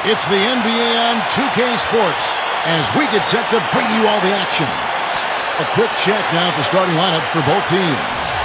It's the NBA on 2K Sports as we get set to bring you all the action. A quick check now at the starting lineups for both teams.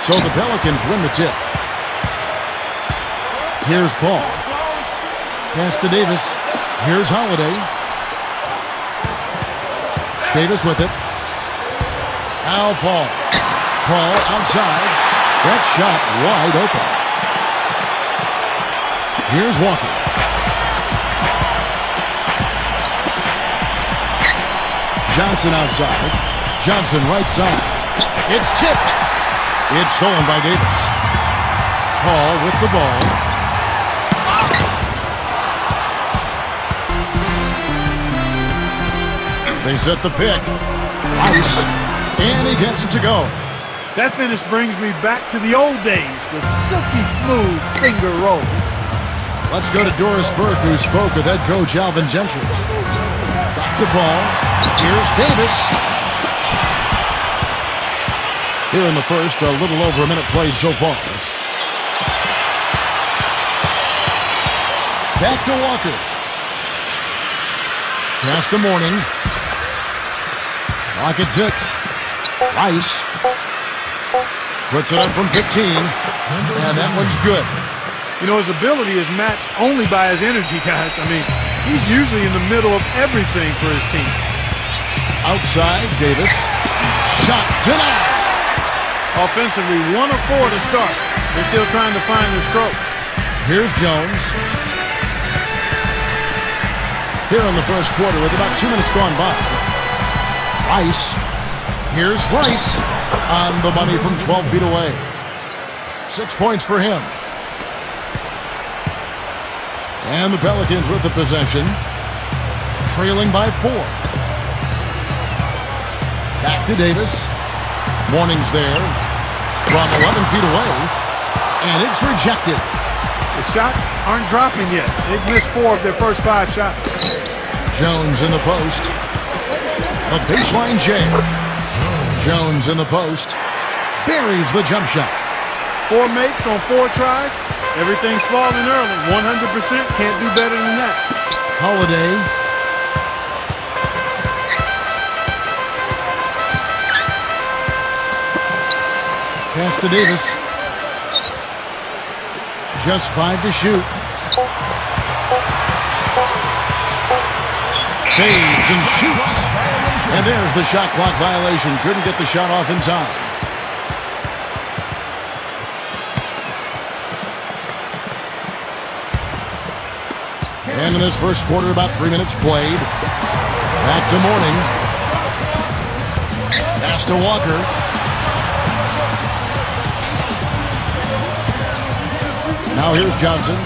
So the Pelicans win the tip. Here's Paul. Pass to Davis. Here's Holiday. Davis with it. Now Paul. Paul outside. That shot wide open. Here's Walker. Johnson outside. Johnson right side. It's tipped. It's stolen by Davis. Paul with the ball. They set the pick. Ice. And he gets it to go. That finish brings me back to the old days. The silky smooth finger roll. Let's go to Doris Burke, who spoke with head coach Alvin Gentry. Back to Paul. Here's Davis. Here in the first, a little over a minute played so far. Back to Walker. Pass to Morning. Clock at 6. Rice. Puts it up from 15. And that one's good. You know, his ability is matched only by his energy, guys. I mean, he's usually in the middle of everything for his team. Outside, Davis. Shot denied. Offensively, 1 of 4 to start. They're still trying to find their stroke. Here's Jones. Here in the first quarter with about 2 minutes gone by. Rice. Here's Rice on the money from 12 feet away. 6 points for him. And the Pelicans with the possession. Trailing by 4. Back to Davis. Morning's there from 11 feet away, and it's rejected. The shots aren't dropping yet. They've missed 4 of their first 5 shots. Jones in the post. A baseline jam. Jones in the post. Buries the jump shot. 4 makes on 4 tries. Everything's falling early. 100%. Can't do better than that. Holiday. Pass to Davis. Just 5 to shoot. Fades and shoots. And there's the shot clock violation. Couldn't get the shot off in time. And in this first quarter, about 3 minutes played. Back to Morning. Pass to Walker. Now here's Johnson.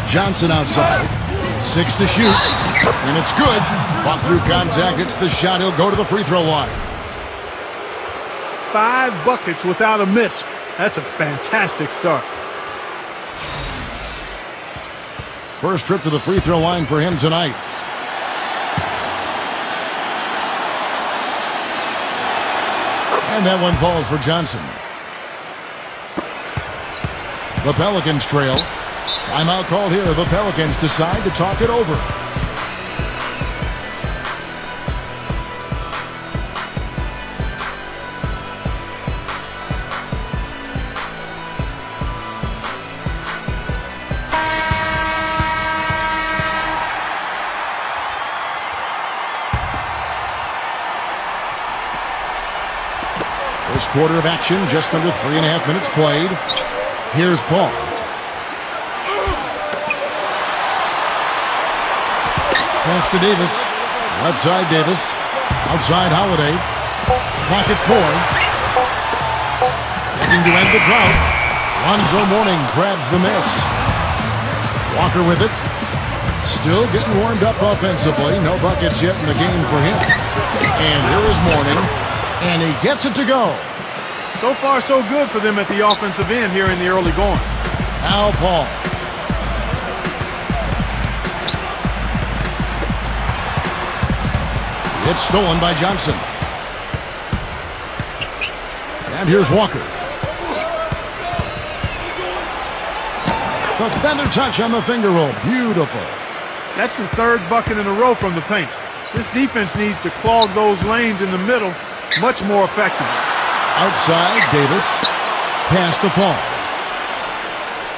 Johnson outside. 6 to shoot. And it's good. Fought through contact. It's the shot. He'll go to the free throw line. 5 buckets without a miss. That's a fantastic start. First trip to the free throw line for him tonight. And that one falls for Johnson. The Pelicans trail. Timeout called here. The Pelicans decide to talk it over. First quarter of action, just under 3.5 minutes played. Here's Paul. Pass to Davis. Left side, Davis. Outside Holiday. Clock at 4. Looking to end the drought. Lonzo Mourning grabs the miss. Walker with it. Still getting warmed up offensively. No buckets yet in the game for him. And here is Mourning. And he gets it to go. So far, so good for them at the offensive end here in the early going. Now Paul. It's stolen by Johnson. And here's Walker. The feather touch on the finger roll. Beautiful. That's the third bucket in a row from the paint. This defense needs to clog those lanes in the middle much more effectively. Outside, Davis. Pass to Paul.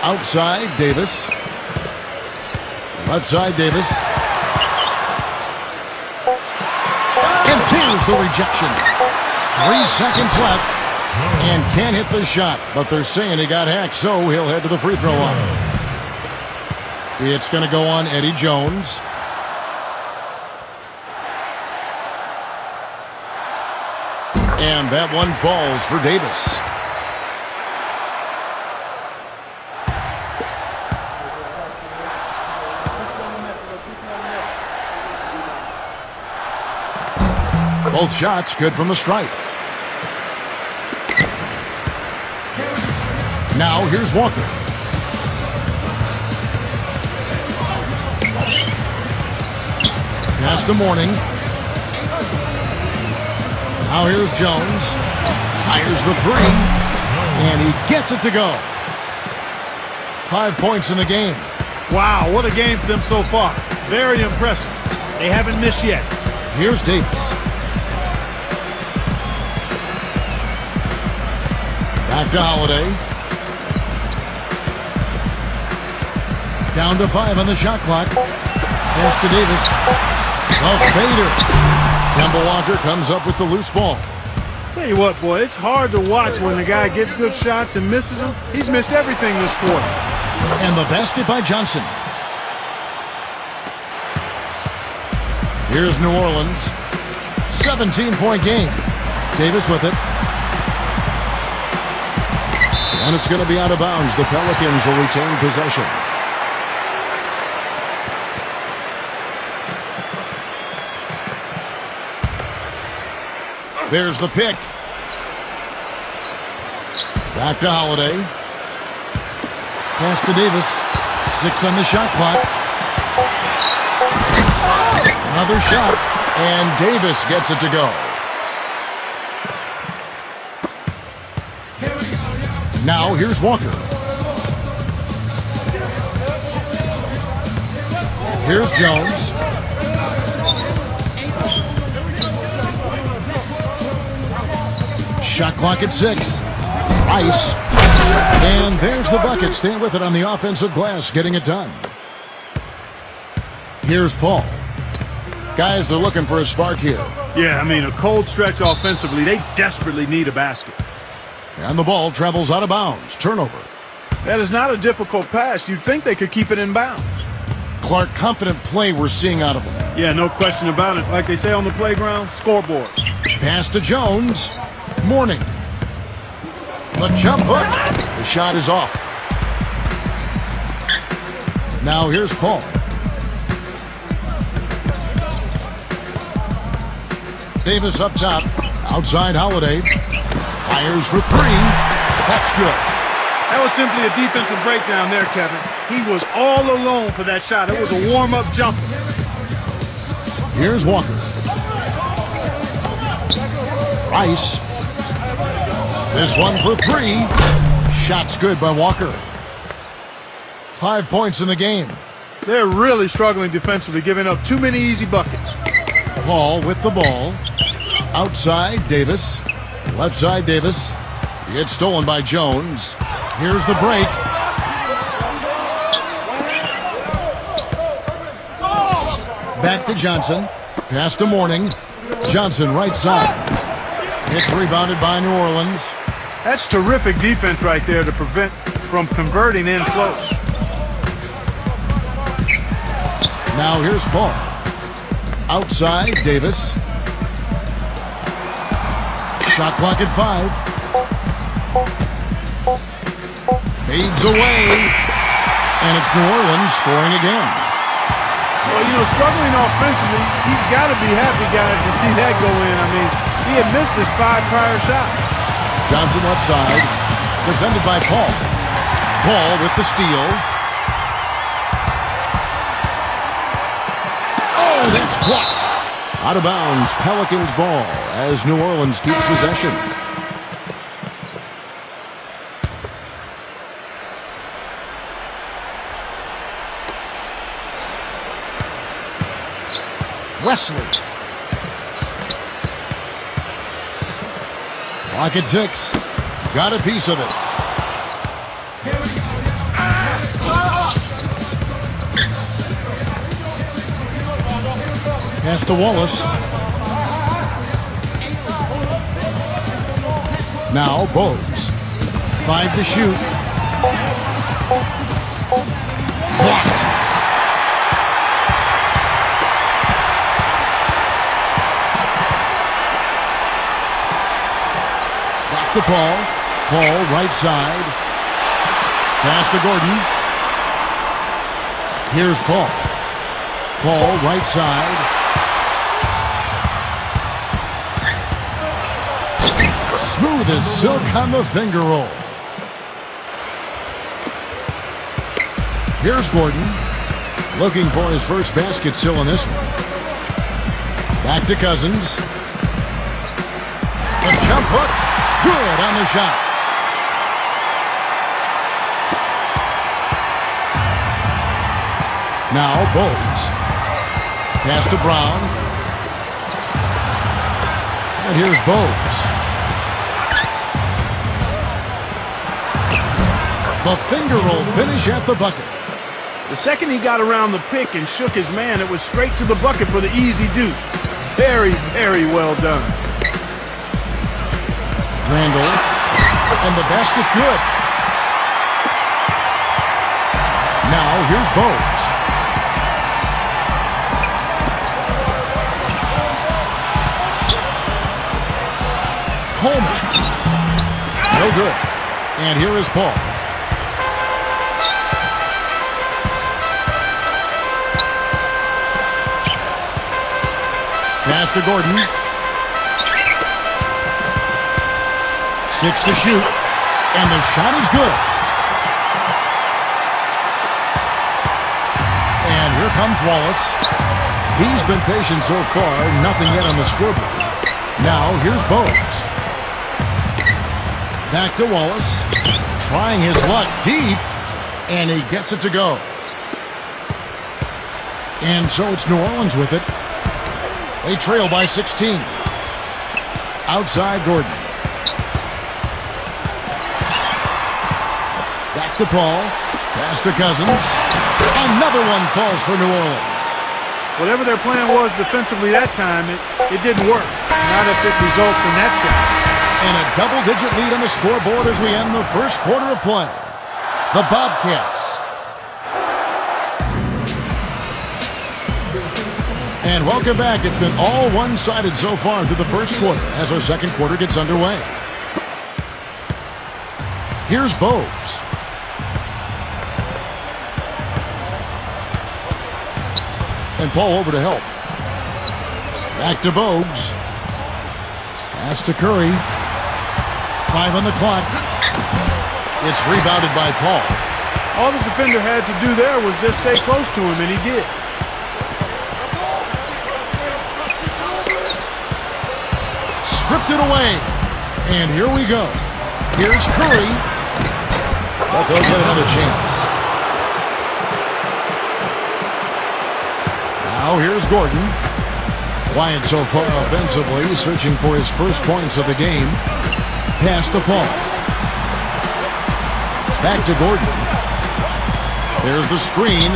Outside, Davis. Left side, Davis. And there's the rejection. 3 seconds left. And can't hit the shot. But they're saying he got hacked, so he'll head to the free throw line. It's going to go on Eddie Jones. And that one falls for Davis. Both shots good from the stripe. Now here's Walker. Pass to Mourning. Now here's Jones. Fires the 3. And he gets it to go. 5 points in the game. Wow, what a game for them so far. Very impressive. They haven't missed yet. Here's Davis. Back to Holiday. Down to 5 on the shot clock. Pass to Davis. A fader. Kemba Walker comes up with the loose ball. Tell you what, boy, it's hard to watch when the guy gets good shots and misses them. He's missed everything this quarter. And the basket by Johnson. Here's New Orleans. 17-point game. Davis with it. And it's going to be out of bounds. The Pelicans will retain possession. There's the pick. Back to Holiday. Pass to Davis. 6 on the shot clock. Another shot. And Davis gets it to go. Now here's Walker. Here's Jones. Shot clock at 6. Ice. And there's the bucket. Stand with it on the offensive glass, getting it done. Here's Paul. Guys are looking for a spark here. Yeah, I mean, a cold stretch offensively. They desperately need a basket. And the ball travels out of bounds. Turnover. That is not a difficult pass. You'd think they could keep it in bounds. Clark, confident play we're seeing out of him. Yeah, no question about it. Like they say on the playground, scoreboard. Pass to Jones. Mourning. The jump hook. The shot is off. Now here's Paul. Davis up top. Outside Holiday. Fires for 3. That's good. That was simply a defensive breakdown there, Kevin. He was all alone for that shot. It was a warm-up jumper. Here's Walker. Rice. This one for 3. Shot's good by Walker. 5 points in the game. They're really struggling defensively, giving up too many easy buckets. Paul with the ball. Outside, Davis. Left side, Davis. It's stolen by Jones. Here's the break. Back to Johnson. Pass to Mourning. Johnson right side. It's rebounded by New Orleans. That's terrific defense right there to prevent from converting in close. Now here's Paul. Outside, Davis. Shot clock at 5. Fades away. And it's New Orleans scoring again. Well, you know, struggling offensively, he's got to be happy, guys, to see that go in. I mean, he had missed his 5 prior shots. Johnson left side. Defended by Paul. Paul with the steal. Oh, that's blocked. Out of bounds, Pelicans ball as New Orleans keeps possession. Wesley. Clock at 6. Got a piece of it. Pass to Wallace. Now Bogues. 5 to shoot. Blocked. Back to Paul. Paul right side. Pass to Gordon. Here's Paul. Paul right side. Smooth as silk on the finger roll. Here's Gordon. Looking for his first basket still in this one. Back to Cousins. The jump hook. Good on the shot. Now Bogues. Pass to Brown. And here's Bogues. The finger roll finish at the bucket. The second he got around the pick and shook his man, it was straight to the bucket for the easy deuce. Very, very well done. Randall. And the basket good. Now here's Bogues. Coleman. No good. And here is Paul. Pass to Gordon. 6 to shoot. And the shot is good. And here comes Wallace. He's been patient so far. Nothing yet on the scoreboard. Now here's Bogues. Back to Wallace. Trying his luck deep. And he gets it to go. And so it's New Orleans with it. They trail by 16. Outside Gordon. Back to Paul. Pass to Cousins. Another one falls for New Orleans. Whatever their plan was defensively that time, it didn't work. Not if it results in that shot. And a double-digit lead on the scoreboard as we end the first quarter of play. The Bobcats. And welcome back. It's been all one-sided so far through the first quarter as our second quarter gets underway. Here's Bogues. And Paul over to help. Back to Bogues. Pass to Curry. 5 on the clock. It's rebounded by Paul. All the defender had to do there was just stay close to him, and he did. Stripped it away. And here we go. Here's Curry. But they'll get another chance. Now here's Gordon. Quiet so far offensively, searching for his first points of the game. Pass to Paul. Back to Gordon. There's the screen.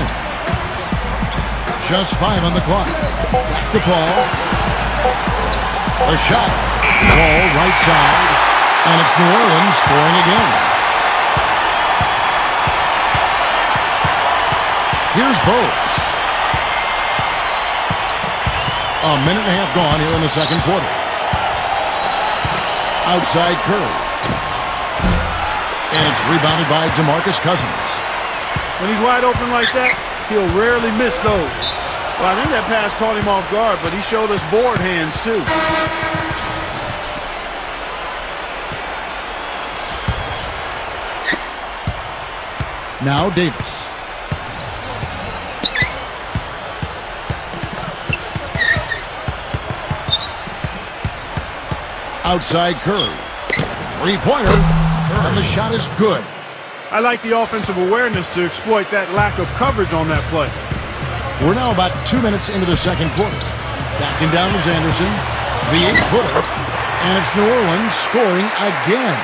Just 5 on the clock. Back to Paul. A shot. Paul right side. And it's New Orleans scoring again. Here's Bogues. A minute and a half gone here in the second quarter. Outside Curry. And it's rebounded by DeMarcus Cousins. When he's wide open like that, he'll rarely miss those. Well, I think that pass caught him off guard, but he showed us board hands too. Now Davis. Outside Curry. Three-pointer. And the shot is good. I like the offensive awareness to exploit that lack of coverage on that play. We're now about 2 minutes into the second quarter. Backing down is Anderson. The 8-footer. And it's New Orleans scoring again.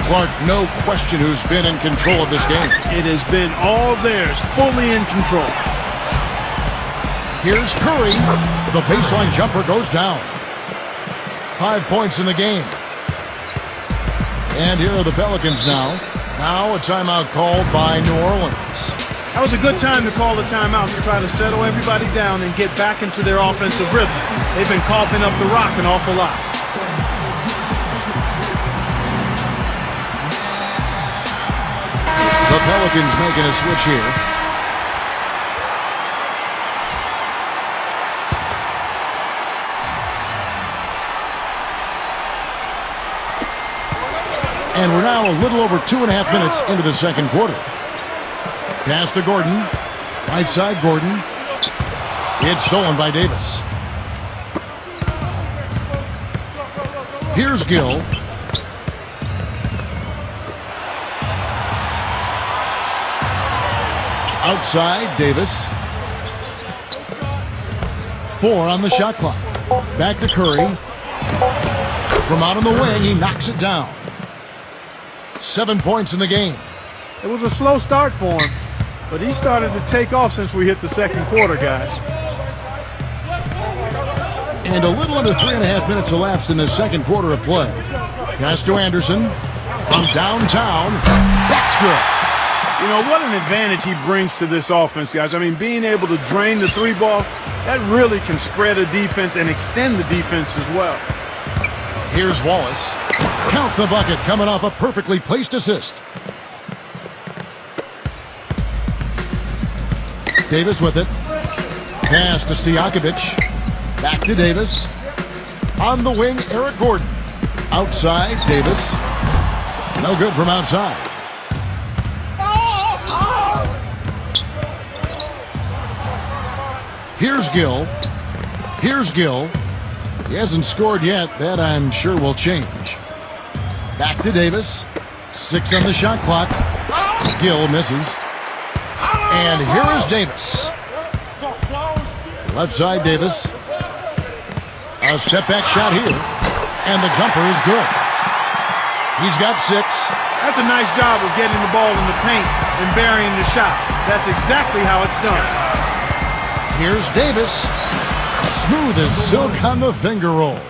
Clark, no question who's been in control of this game. It has been all theirs, fully in control. Here's Curry. The baseline jumper goes down. 5 points in the game. And here are the Pelicans now. Now a timeout called by New Orleans. That was a good time to call the timeout to try to settle everybody down and get back into their offensive rhythm. They've been coughing up the rock an awful lot. The Pelicans making a switch here. And we're now a little over 2.5 minutes into the second quarter. Pass to Gordon. Right side, Gordon. It's stolen by Davis. Here's Gill. Outside, Davis. 4 on the shot clock. Back to Curry. From out on the wing, he knocks it down. 7 points in the game. It was a slow start for him, but he started to take off since we hit the second quarter, guys. And a little under 3.5 minutes elapsed in the second quarter of play. Pass to Anderson. From downtown. That's good. You know, what an advantage he brings to this offense, guys. I mean, being able to drain the three ball, that really can spread a defense and extend the defense as well. Here's Wallace. Count the bucket coming off a perfectly placed assist. Davis with it. Pass to Stojakovic. Back to Davis. On the wing, Eric Gordon. Outside, Davis. No good from outside. Here's Gill. Here's Gill. He hasn't scored yet. That, I'm sure, will change. Back to Davis. 6 on the shot clock. Gill misses. And here is Davis. Left side, Davis. A step-back shot here. And the jumper is good. He's got 6. That's a nice job of getting the ball in the paint and burying the shot. That's exactly how it's done. Here's Davis. Smooth as silk on the finger roll.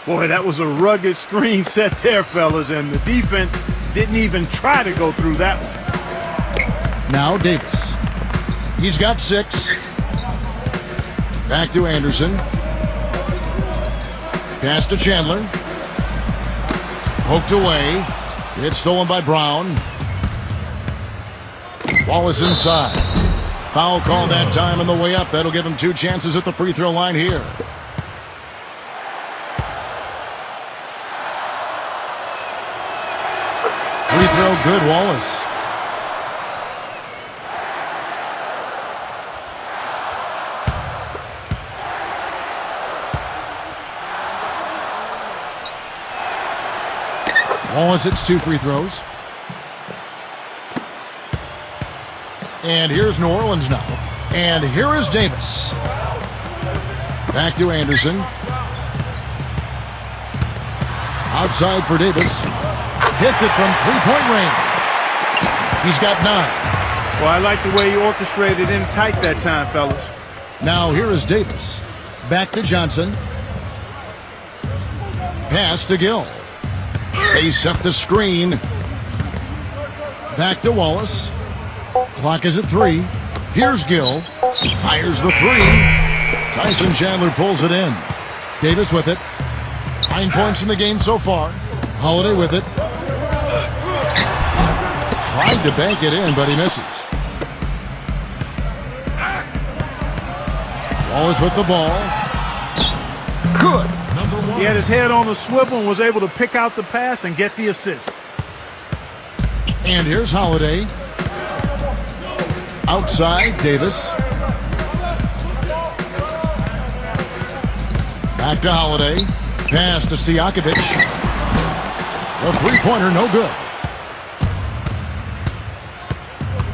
Boy, that was a rugged screen set there, fellas, and the defense didn't even try to go through that one. Now Davis. He's got 6. Back to Anderson. Pass to Chandler. Poked away. It's stolen by Brown. Wallace inside. Foul call that time on the way up. That'll give him 2 chances at the free throw line here. Free throw good, Wallace. Wallace hits 2 free throws. And here's New Orleans now. And here is Davis. Back to Anderson. Outside for Davis. Hits it from three-point range. He's got 9. Well, I like the way he orchestrated in tight that time, fellas. Now here is Davis. Back to Johnson. Pass to Gill. They set the screen. Back to Wallace. Clock is at 3. Here's Gill. Fires the 3. Tyson Chandler pulls it in. Davis with it. 9 points in the game so far. Holiday with it. Tried to bank it in, but he misses. Wallace with the ball. Good. He had his head on the swivel and was able to pick out the pass and get the assist. And here's Holiday. Outside, Davis. Back to Holiday. Pass to Stojakovic. The three-pointer, no good.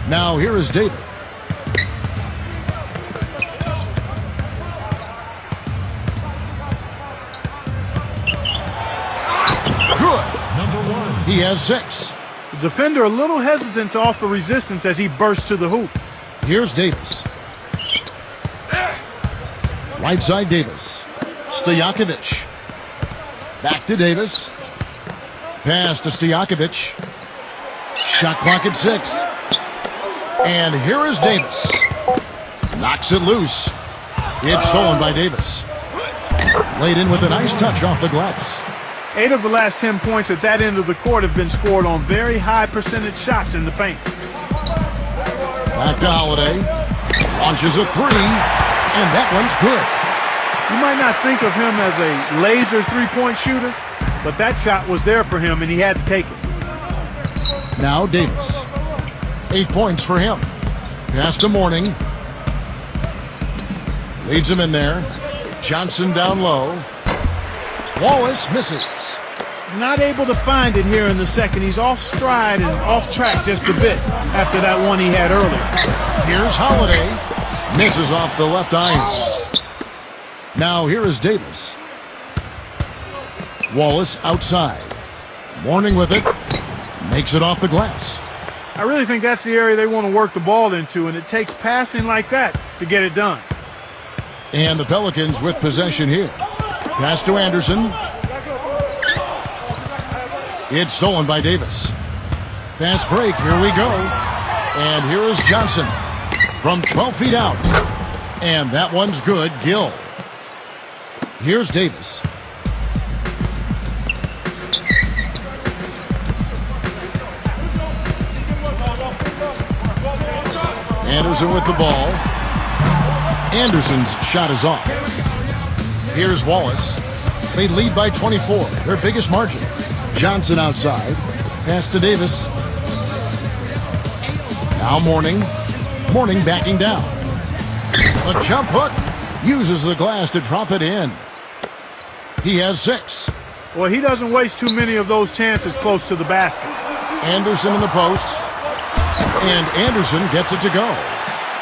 Now here is David. Good. He has 6. The defender a little hesitant to offer resistance as he bursts to the hoop. Here's Davis. Right side Davis. Stojakovic. Back to Davis. Pass to Stojakovic. Shot clock at 6. And here is Davis. Knocks it loose. It's stolen by Davis. Laid in with a nice touch off the glass. 8 of the last 10 points at that end of the court have been scored on very high percentage shots in the paint. Back to Holiday. Launches a 3. And that one's good. You might not think of him as a laser three-point shooter, but that shot was there for him and he had to take it. Now Davis. 8 points for him. Pass to Mourning. Leads him in there. Johnson down low. Wallace misses. Not able to find it here in the second. He's off stride and off track just a bit after that one he had earlier. Here's Holiday. Misses off the left iron. Now here is Davis. Wallace outside. Mourning with it. Makes it off the glass. I really think that's the area they want to work the ball into, and it takes passing like that to get it done. And the Pelicans with possession here. Pass to Anderson. It's stolen by Davis. Fast break, here we go. And here is Johnson from 12 feet out. And that one's good, Gill. Here's Davis. Anderson with the ball. Anderson's shot is off. Here's Wallace. They lead by 24, their biggest margin. Johnson outside. Pass to Davis. Now Mourning. Mourning backing down. A jump hook. Uses the glass to drop it in. He has 6. Well, he doesn't waste too many of those chances close to the basket. Anderson in the post. And Anderson gets it to go.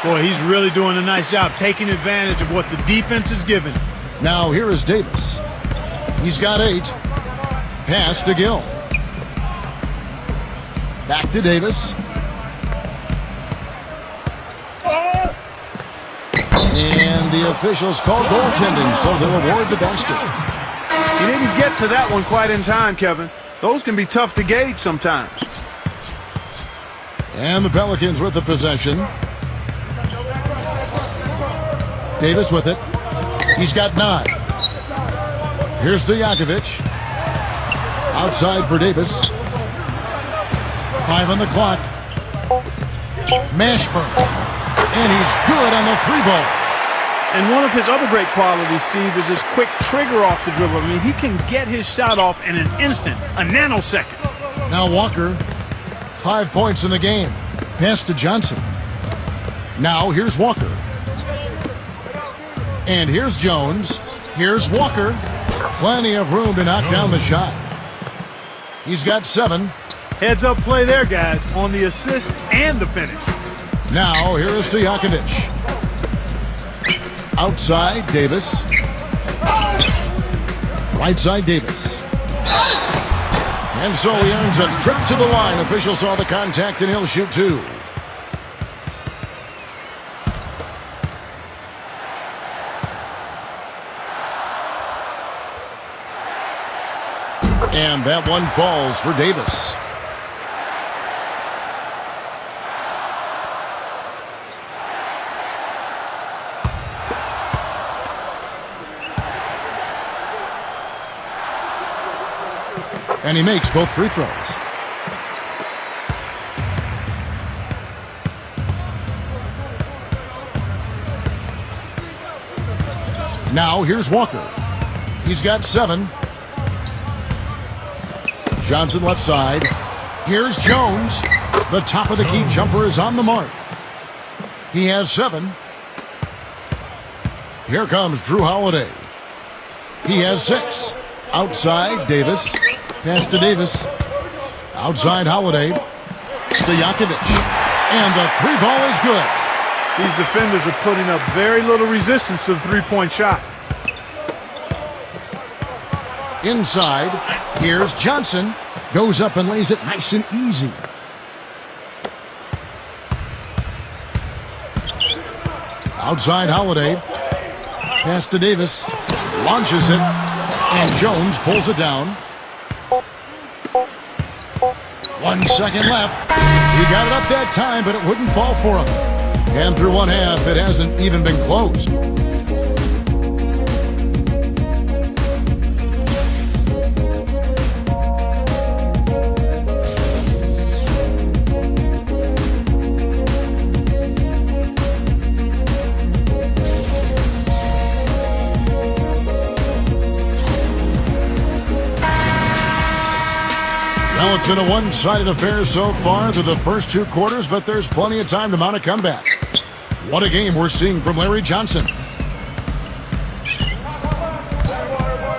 Boy, he's really doing a nice job taking advantage of what the defense is giving. Now here is Davis. He's got 8. Pass to Gill. Back to Davis. And the officials call goaltending, so they'll award the basket. He didn't get to that one quite in time, Kevin. Those can be tough to gauge sometimes. And the Pelicans with the possession. Davis with it. He's got 9. Here's Stojakovic. Outside for Davis. 5 on the clock. Mashburn. And he's good on the 3-ball. And one of his other great qualities, Steve, is his quick trigger off the dribble. I mean, he can get his shot off in an instant, a nanosecond. Now Walker, 5 points in the game. Pass to Johnson. Now here's Walker. And here's Jones. Here's Walker. Plenty of room to knock down the shot. He's got 7. Heads up play there, guys, on the assist and the finish. Now here is Stojakovic. Outside, Davis. Right side, Davis. And so he earns a trip to the line. Officials saw the contact and he'll shoot 2. And that one falls for Davis. And he makes both free throws. Now here's Walker. He's got 7. Johnson left side. Here's Jones. The top of the key jumper is on the mark. He has 7. Here comes Drew Holiday. He has 6. Outside, Davis. Pass to Davis. Outside, Holiday. Stojakovic. And the 3 ball is good. These defenders are putting up very little resistance to the three-point shot. Inside, here's Johnson. Goes up and lays it nice and easy. Outside, Holiday. Pass to Davis. Launches it. And Jones pulls it down. 1 second left. He got it up that time, but it wouldn't fall for him. And through one half, it hasn't even been close. Well, it's been a one-sided affair so far through the first 2 quarters, but there's plenty of time to mount a comeback. What a game we're seeing from Larry Johnson.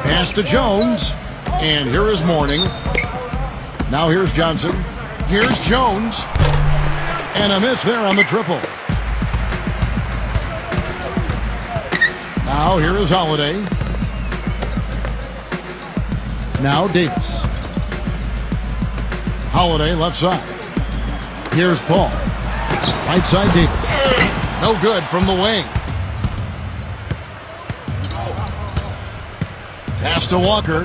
Pass to Jones. And here is Mourning. Now here's Johnson. Here's Jones. And a miss there on the triple. Now here is Holiday. Now Davis. Holiday left side. Here's Paul. Right side Davis. No good from the wing. Pass to Walker.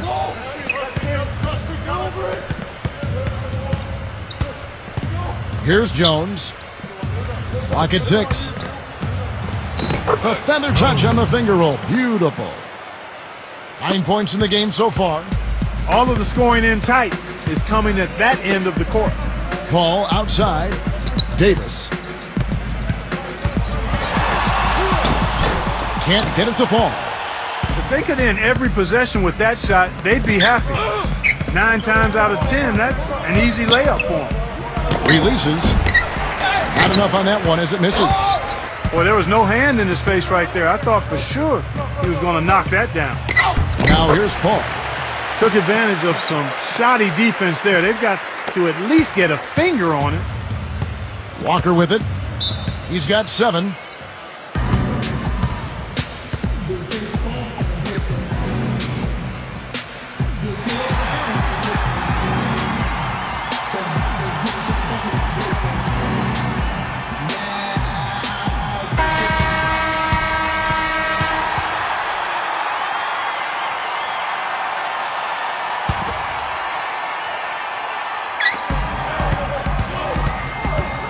Here's Jones. Clock at 6. The feather touch on the finger roll. Beautiful. 9 points in the game so far. All of the scoring in tight is coming at that end of the court. Paul outside. Davis. Can't get it to fall. If they could end every possession with that shot, they'd be happy. 9 times out of 10, that's an easy layup for them. Releases. Not enough on that one as it misses. Boy, there was no hand in his face right there. I thought for sure he was going to knock that down. Now here's Paul. Took advantage of some shoddy defense there. They've got to at least get a finger on it. Walker with it. He's got 7.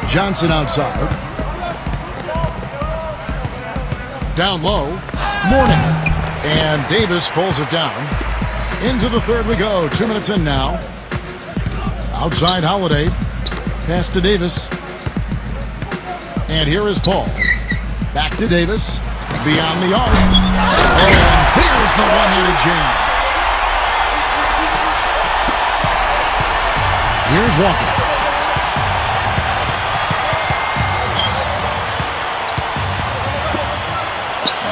Johnson outside. Down low. Mourning. And Davis pulls it down. Into the third we go. 2 minutes in now. Outside Holiday. Pass to Davis. And here is Paul. Back to Davis. Beyond the arc. And here's the one-handed jam. Here's Walker.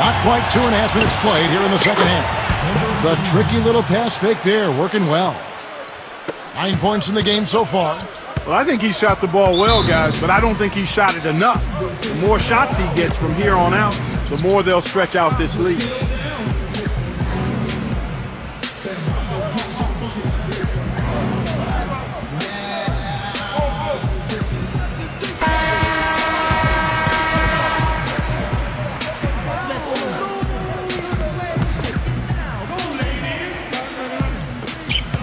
Not quite 2.5 minutes played here in the second half. The tricky little pass fake there, working well. 9 points in the game so far. Well, I think he shot the ball well, guys, but I don't think he shot it enough. The more shots he gets from here on out, the more they'll stretch out this lead.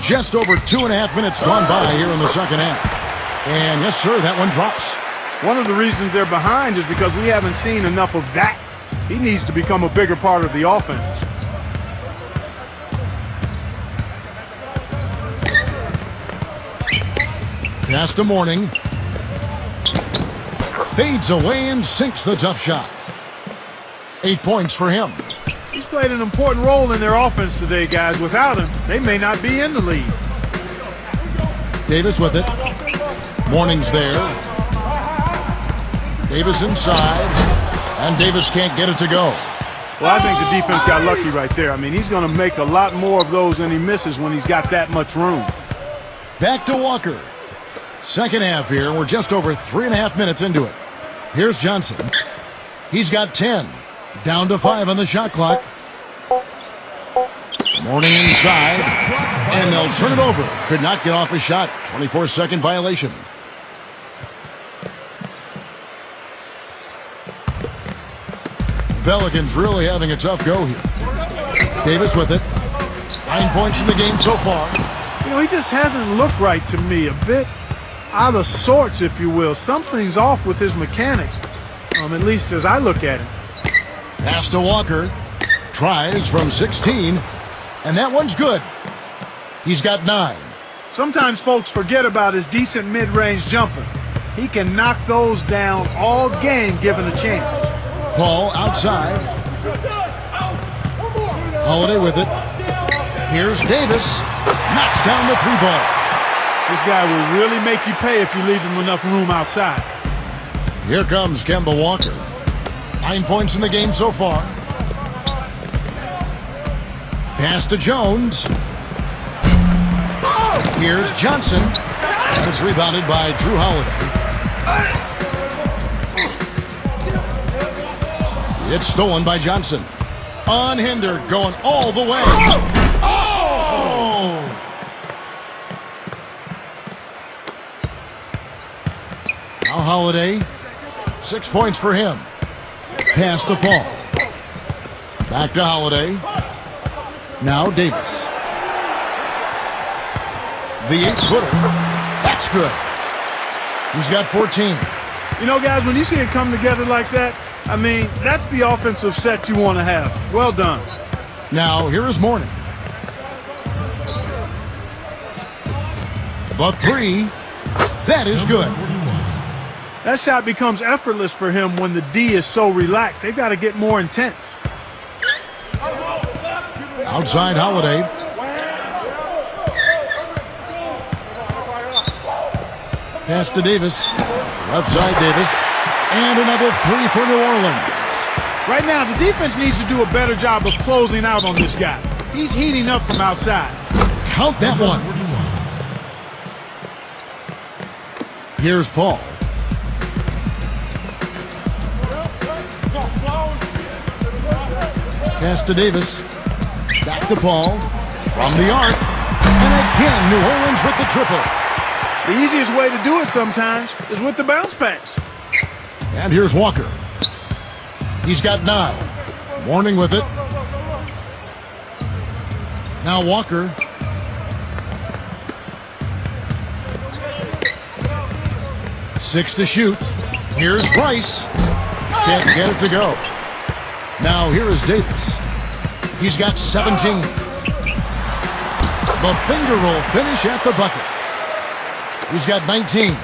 Just over 2.5 minutes gone by here in the second half. And yes, sir, that one drops. One of the reasons they're behind is because we haven't seen enough of that. He needs to become a bigger part of the offense. Pass to Mourning. Fades away and sinks the tough shot. 8 points for him. He's played an important role in their offense today, guys. Without him, they may not be in the lead. Davis with it. Mourning's there. Davis inside. And Davis can't get it to go. Well, I think the defense got lucky right there. I mean, he's going to make a lot more of those than he misses when he's got that much room. Back to Walker. Second half here. We're just over 3.5 minutes into it. Here's Johnson. He's got 10. Down to 5 on the shot clock. Mourning inside. And they'll turn it over. Could not get off a shot. 24-second violation. The Pelicans really having a tough go here. Davis with it. 9 points in the game so far. You know, he just hasn't looked right to me. A bit out of sorts, if you will. Something's off with his mechanics, at least as I look at him. Pass to Walker. Tries from 16. And that one's good. He's got 9. Sometimes folks forget about his decent mid-range jumper. He can knock those down all game given a chance. Paul outside. Holiday with it. Here's Davis. Knocks down the 3-ball. This guy will really make you pay if you leave him enough room outside. Here comes Kemba Walker. 9 points in the game so far. Pass to Jones. Here's Johnson. And it's rebounded by Drew Holiday. It's stolen by Johnson. Unhindered, going all the way. Oh! Now Holiday. 6 points for him. Pass to Paul. Back to Holiday. Now Davis. The 8-footer. That's good. He's got 14. You know, guys, when you see it come together like that, I mean, that's the offensive set you want to have. Well done. Now, here is Mourning. The 3. That is good. That shot becomes effortless for him when the D is so relaxed. They've got to get more intense. Outside Holiday. Pass to Davis. Left side Davis. And another 3 for New Orleans. Right now, the defense needs to do a better job of closing out on this guy. He's heating up from outside. Count that one. Here's Paul. Pass to Davis. Back to Paul. From the arc. And again, New Orleans with the triple. The easiest way to do it sometimes is with the bounce pass. And here's Walker. He's got 9. Mourning with it. Now Walker. Six to shoot. Here's Rice. Can't get it to go. Now here is Davis. He's got 17. The finger roll finish at the bucket. He's got 19.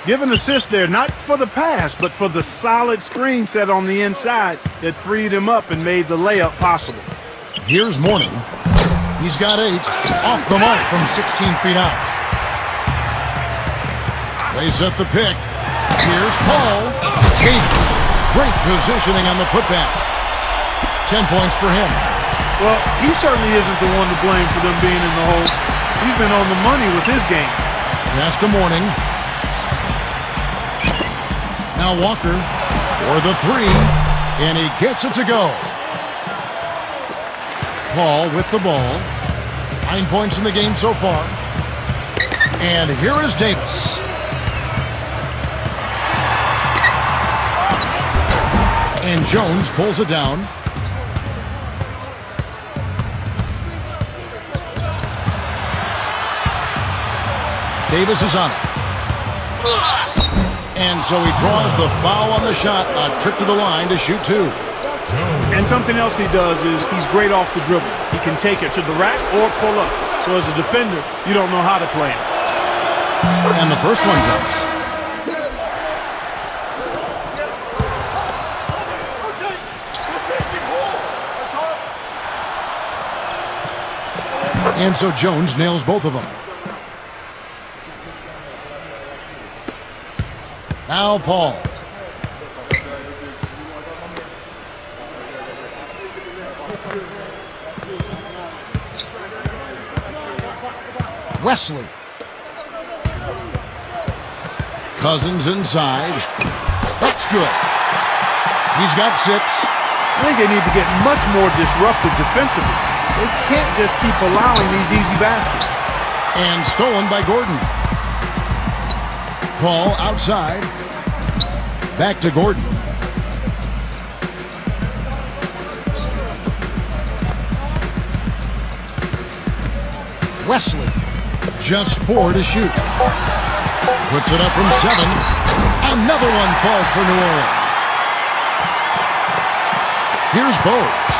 Give an assist there, not for the pass, but for the solid screen set on the inside that freed him up and made the layup possible. Here's Mourning. He's got 8. Off the mark from 16 feet out. They set the pick. Here's Paul. Davis. Great positioning on the putback. 10 points for him. Well, he certainly isn't the one to blame for them being in the hole. He's been on the money with his game. Pass to Mourning. Now Walker for the 3, and he gets it to go. Paul with the ball. 9 points in the game so far. And here is Davis. And Jones pulls it down. Davis is on it. And so he draws the foul on the shot. A trip to the line to shoot 2. And something else he does is he's great off the dribble. He can take it to the rack or pull up. So as a defender, you don't know how to play him. And the first one drops. And so Jones nails both of them. Now Paul. Wesley. Cousins inside. That's good. He's got 6. I think they need to get much more disruptive defensively. They can't just keep allowing these easy baskets. And stolen by Gordon. Paul outside. Back to Gordon. Wesley. Just 4 to shoot. Puts it up from 7. Another one falls for New Orleans. Here's Bowes.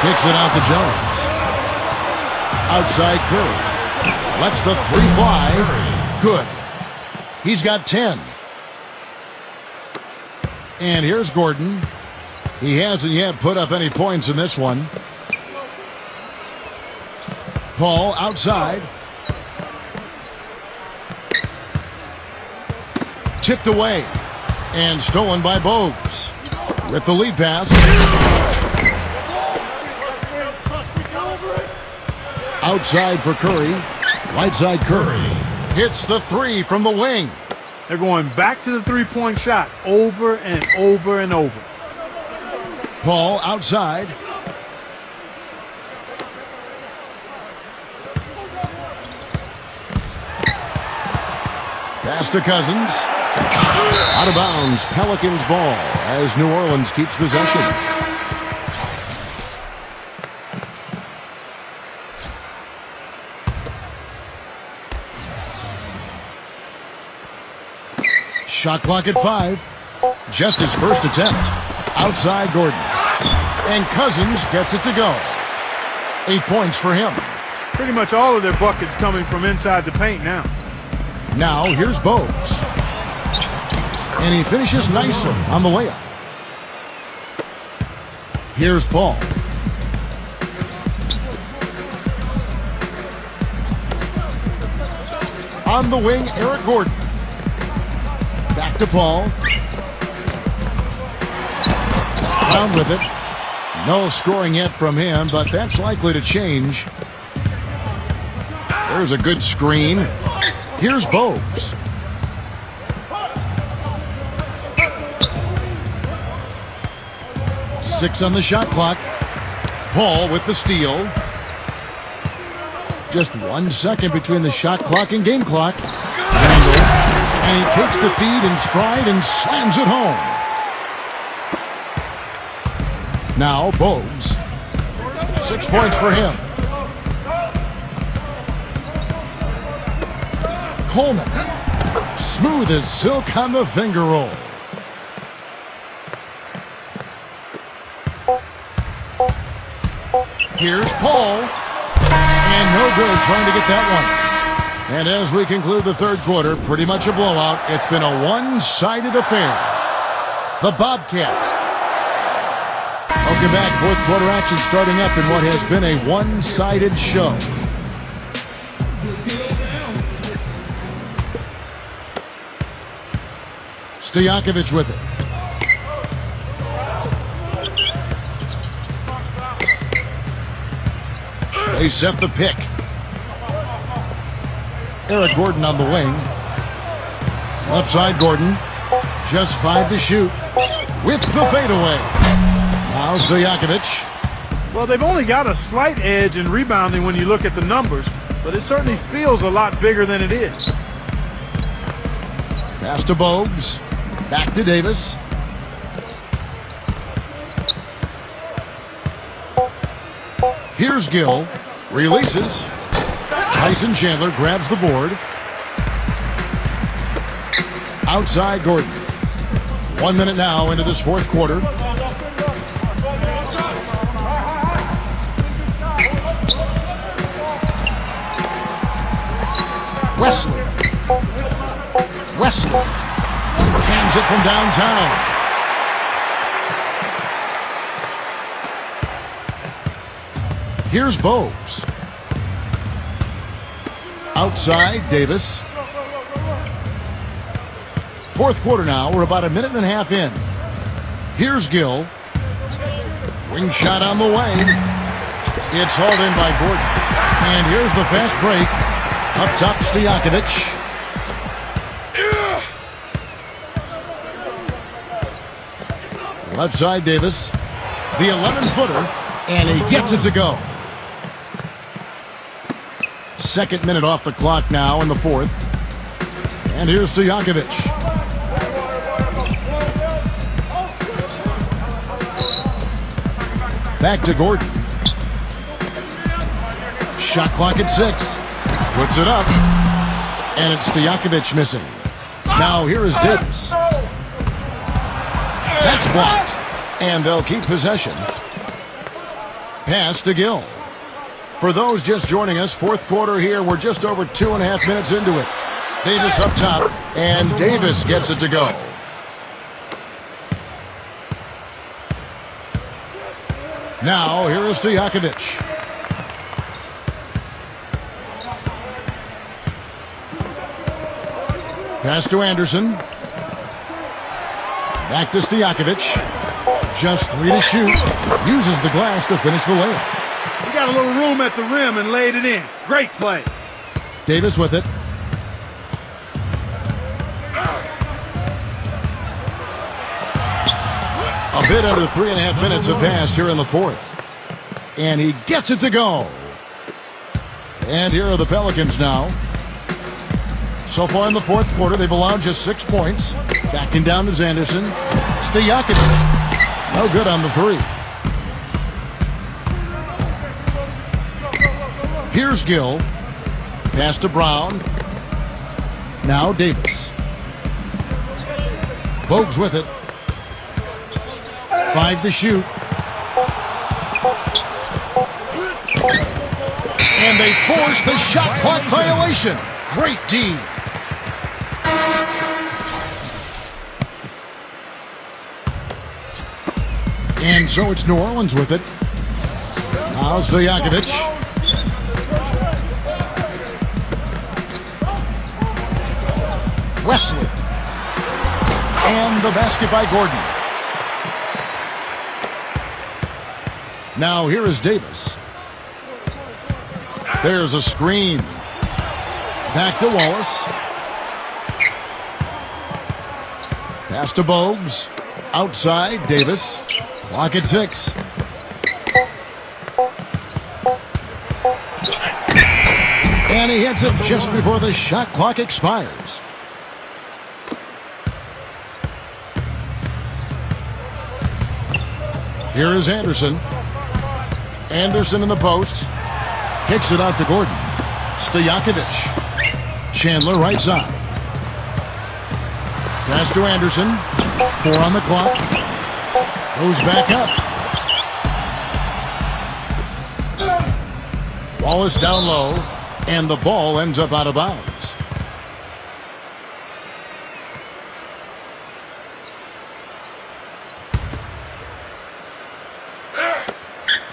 Kicks it out to Jones. Outside Curry. Lets the 3 fly. Good. He's got 10. And here's Gordon. He hasn't yet put up any points in this one. Paul outside. Tipped away. And stolen by Bowes. With the lead pass. Outside for Curry. Right side Curry. Hits the 3 from the wing. They're going back to the three-point shot over and over and over. Paul outside. Pass to Cousins. Out of bounds. Pelicans ball as New Orleans keeps possession. Shot clock at 5. Just his first attempt. Outside Gordon. And Cousins gets it to go. 8 points for him. Pretty much all of their buckets coming from inside the paint now. Now here's Bowes. And he finishes nicely on the layup. Here's Paul. On the wing, Eric Gordon. Back to Paul. Down with it. No scoring yet from him, but that's likely to change. There's a good screen. Here's Bowes. Six on the shot clock. Paul with the steal. Just 1 second between the shot clock and game clock. And he takes the feed in stride and slams it home. Now Bowes. 6 points for him. Coleman. Smooth as silk on the finger roll. Here's Paul. And no good trying to get that one. And as we conclude the third quarter, pretty much a blowout. It's been a one-sided affair. The Bobcats. Welcome back. Fourth quarter action starting up in what has been a one-sided show. Stojakovic with it. They set the pick. Eric Gordon on the wing. Left side Gordon. Just 5 to shoot. With the fadeaway. Now Stojakovic. Well, they've only got a slight edge in rebounding when you look at the numbers, but it certainly feels a lot bigger than it is. Pass to Bowes. Back to Davis. Here's Gill. Releases. Tyson Chandler grabs the board. Outside Gordon. 1 minute now into this fourth quarter. Wesley cans it from downtown. Here's Bogues. Outside, Davis. Fourth quarter now. We're about a minute and a half in. Here's Gill. Wing shot on the way. It's hauled in by Gordon. And here's the fast break. Up top, Stojakovic. Left side, Davis. The 11-footer. And he gets it to go. Second minute off the clock now in the fourth. And here's Stojakovic. Back to Gordon. Shot clock at 6. Puts it up. And it's Stojakovic missing. Now here is Davis. That's blocked. And they'll keep possession. Pass to Gill. For those just joining us, fourth quarter here. We're just over 2.5 minutes into it. Davis up top. And Davis gets it to go. Now here is Stojakovic. Pass to Anderson. Back to Stojakovic. Just 3 to shoot. Uses the glass to finish the layup. He got a little room at the rim and laid it in. Great play. Davis with it. A bit under 3.5 minutes have passed here in the fourth. And he gets it to go. And here are the Pelicans now. So far in the fourth quarter, they've allowed just 6 points. Backing down is Anderson. Stojakovic. No good on the 3. Here's Gill. Pass to Brown. Now Davis. Bogues with it. 5 to shoot. And they force the shot clock violation. Great D. And so it's New Orleans with it. Now Stojakovic. Wesley. And the basket by Gordon. Now here is Davis. There's a screen. Back to Wallace. Pass to Bogues. Outside, Davis. Clock at 6. And he hits it just before the shot clock expires. Here is Anderson. Anderson in the post. Kicks it out to Gordon. Stojakovic. Chandler right side. Pass to Anderson. 4 on the clock. Goes back up. Wallace down low. And the ball ends up out of bounds.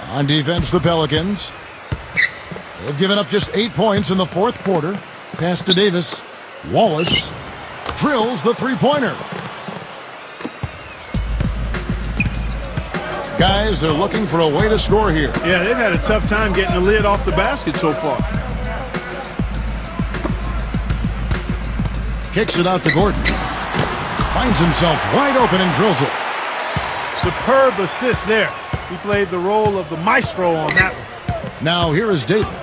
On defense, the Pelicans. They've given up just 8 points in the fourth quarter. Pass to Davis. Wallace drills the three-pointer. Guys, they're looking for a way to score here. Yeah, they've had a tough time getting the lid off the basket so far. Kicks it out to Gordon. Finds himself wide open and drills it. Superb assist there. He played the role of the maestro on that one. Now here is David.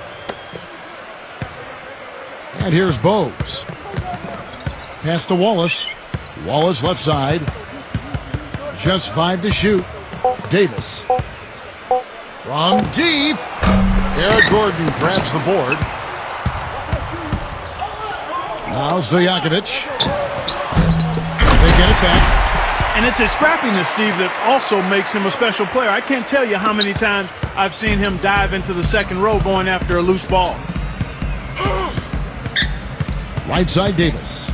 And here's Bogues. Pass to Wallace. Wallace left side. Just 5 to shoot. Davis. From deep. Eric Gordon grabs the board. Now Stojakovic. They get it back. And it's his scrappiness, Steve, that also makes him a special player. I can't tell you how many times I've seen him dive into the second row going after a loose ball. Right side Davis.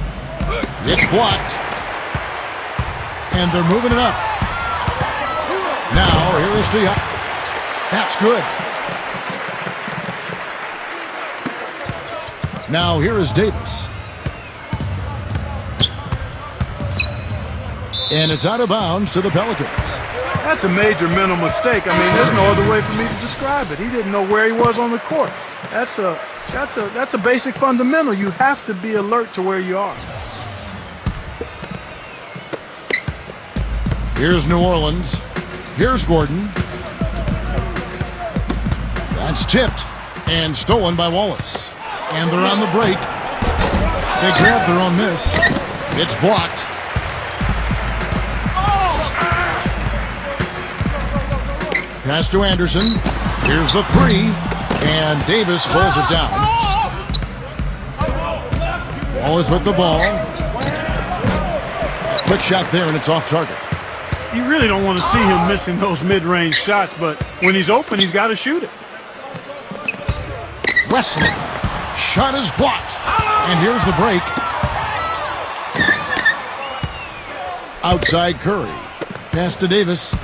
It's blocked. And they're moving it up. Now, here is the... That's good. Now, here is Davis. And it's out of bounds to the Pelicans. That's a major mental mistake. I mean, there's no other way for me to describe it. He didn't know where he was on the court. That's a basic fundamental. You have to be alert to where you are. Here's New Orleans. Here's Gordon. That's tipped and stolen by Wallace. And they're on the break. They grab their own miss. It's blocked. Pass to Anderson. Here's the three. And Davis pulls it down. Wallace with the ball. Quick shot there, and it's off target. You really don't want to see him missing those mid-range shots, but when he's open, he's got to shoot it. Wesley. Shot is blocked. And here's the break. Outside Curry. Pass to Davis.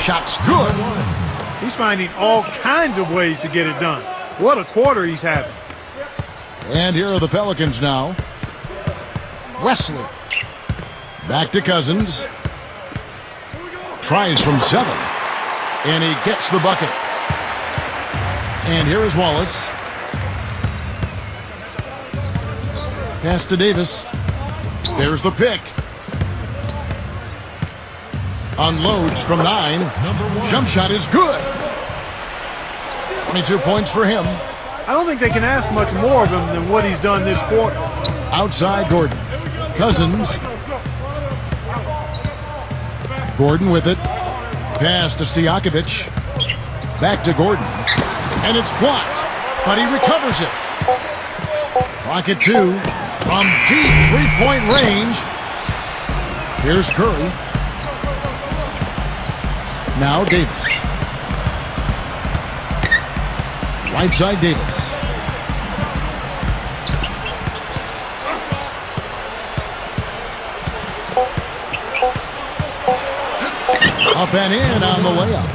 Shot's good. He's finding all kinds of ways to get it done. What a quarter he's having. And here are the Pelicans now. Wesley. Back to Cousins. Tries from 7. And he gets the bucket. And here is Wallace. Pass to Davis. There's the pick. Unloads from 9. Jump shot is good. 22 points for him. I don't think they can ask much more of him than what he's done this quarter. Outside Gordon. Cousins. Gordon with it. Pass to Stojakovic. Back to Gordon. And it's blocked, but he recovers it. Rocket 2 from deep three-point range. Here's Curry. Now Davis. Right side Davis. Up and in on the layup.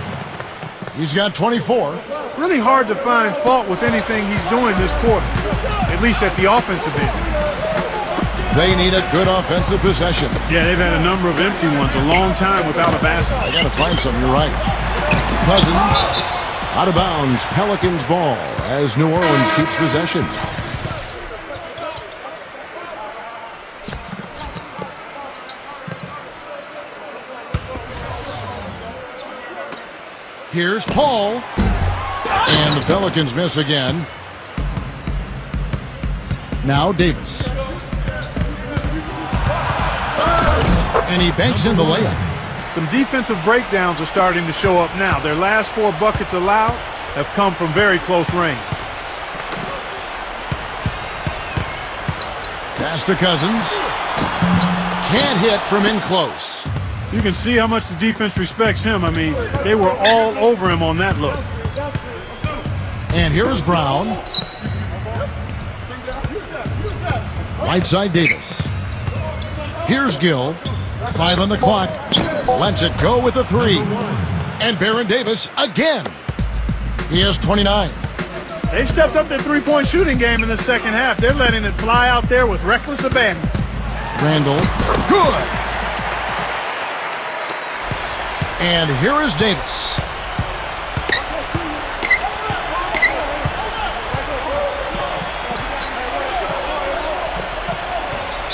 He's got 24. Really hard to find fault with anything he's doing this quarter, at least at the offensive end. They need a good offensive possession. Yeah, they've had a number of empty ones, a long time without a basket. I got to find some, you're right. Cousins, out of bounds, Pelicans ball as New Orleans keeps possession. Here's Paul. And the Pelicans miss again. Now Davis. And he banks in the layup. Some defensive breakdowns are starting to show up now. Their last 4 buckets allowed have come from very close range. Pass to Cousins. Can't hit from in close. You can see how much the defense respects him. I mean, they were all over him on that look. And here is Brown. Right side Davis. Here's Gill. 5 on the clock. Lets it go with a 3. And Baron Davis again. He has 29. They've stepped up their three-point shooting game in the second half. They're letting it fly out there with reckless abandon. Randall. Good. And here is Davis.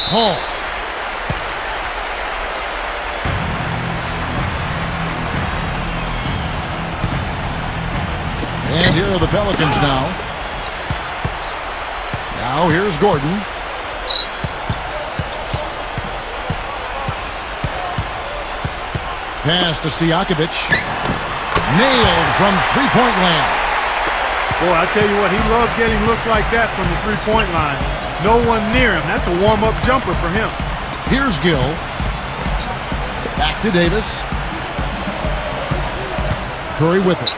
Hall. And here are the Pelicans now. Now here's Gordon. Pass to Stojakovic. Nailed from three-point land. Boy, I tell you what, he loves getting looks like that from the three-point line. No one near him. That's a warm-up jumper for him. Here's Gill. Back to Davis. Curry with it.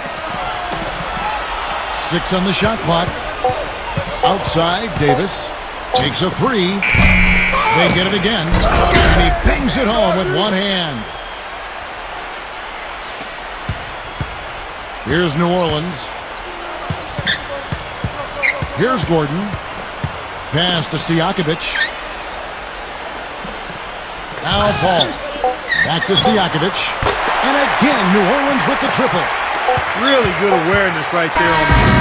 6 on the shot clock. Outside, Davis. Takes a three. They get it again. And he bangs it home with one hand. Here's New Orleans. Here's Gordon. Pass to Stojakovic. Now Paul. Back to Stojakovic. And again, New Orleans with the triple. Really good awareness right there on the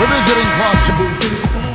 The visiting club.